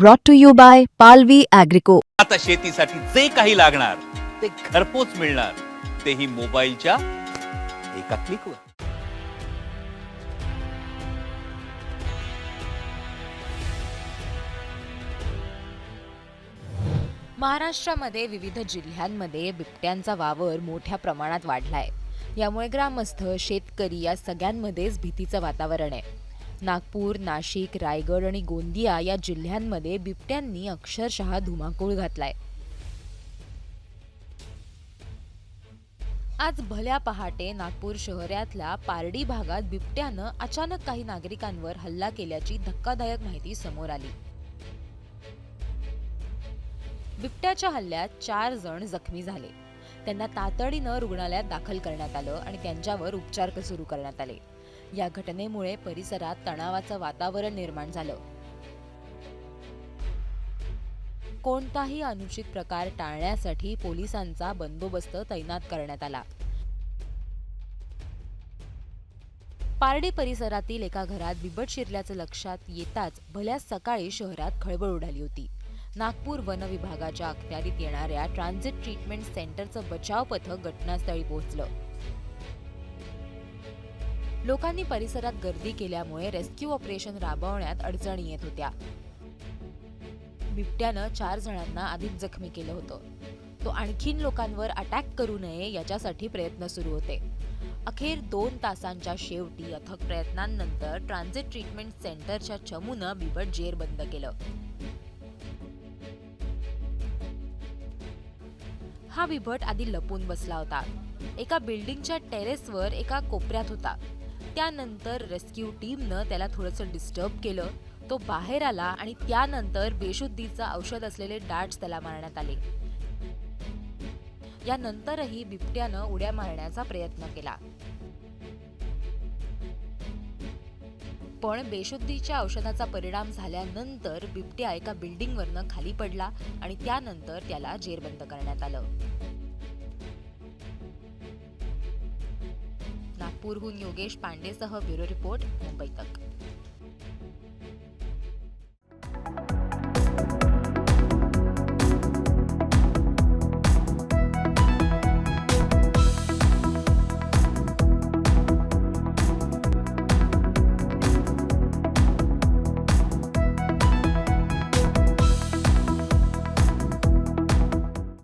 brought to you by Palvi Agrico. आता शेतीसाठी जे काही लागणार ते घरपोच मिळणार, तेही मोबाईलच्या एका क्लिकवर. महाराष्ट्रामध्ये विविध जिल्ह्यांमध्ये बिबट्यांचा वावर मोठ्या प्रमाणात वाढलाय. यामुळे ग्रामस्थ, शेतकरी या सगळ्यांमध्येच भीतीचं वातावरण आहे. नागपूर, नाशिक, रायगड आणि गोंदिया या जिल्ह्यांमध्ये बिबट्यांनी अक्षरशः धुमाकूळ घातलाय. आज भल्या पहाटे नागपूर शहरातल्या पारडी भागात बिबट्यानं अचानक काही नागरिकांवर हल्ला केल्याची धक्कादायक माहिती समोर आली. बिबट्याच्या हल्ल्यात 4 जण जखमी झाले. त्यांना तातडीनं रुग्णालयात दाखल करण्यात आलं आणि त्यांच्यावर उपचार सुरू करण्यात आले. या घटनेमुळे परिसरात तणावाचं वातावरण निर्माण झालं. कोणताही अनुचित प्रकार टाळण्यासाठी पोलिसांचा बंदोबस्त तैनात करण्यात आला. पारडी परिसरातील एका घरात बिबट शिरल्याचं लक्षात येताच भल्या सकाळी शहरात खळबळ उडाली होती. नागपूर वन विभागाच्या अखत्यारीत येणाऱ्या ट्रान्झिट ट्रीटमेंट सेंटरचं बचाव पथक घटनास्थळी पोहोचलं. लोकांनी परिसरात गर्दी केल्यामुळे रेस्क्यू ऑपरेशन राबवण्यात अडचणी येत होत्या. बिबट्यानं 4 जणांना आधीच जखमी केलं होतं. तो आणखीन लोकांवर अटॅक करू नये याच्यासाठी प्रयत्न सुरू होते. अखेर 2 तासांच्या शेवटी अथक प्रयत्नांनंतर ट्रान्झिट ट्रीटमेंट सेंटरच्या चमूनं बिबट जेरबंद केलं. हा बिबट आधी लपून बसला होता. एका बिल्डिंगच्या टेरेसवर एका कोपऱ्यात होता. त्यानंतर रेस्क्यू टीमनं त्याला थोडंसं डिस्टर्ब केलं. तो बाहेर आला आणि त्यानंतर बेशुद्धीचं औषध असलेले डार्ट्स त्याला मारण्यात आले. यानंतरही बिबट्यानं उड्या मारण्याचा प्रयत्न केला, पण बेशुद्धीच्या औषधाचा परिणाम झाल्यानंतर बिबट्या एका बिल्डिंगवरनं खाली पडला आणि त्यानंतर त्याला जेरबंद करण्यात आलं. नागपूरहून योगेश पांडेसह ब्युरो रिपोर्ट, मुंबई तक.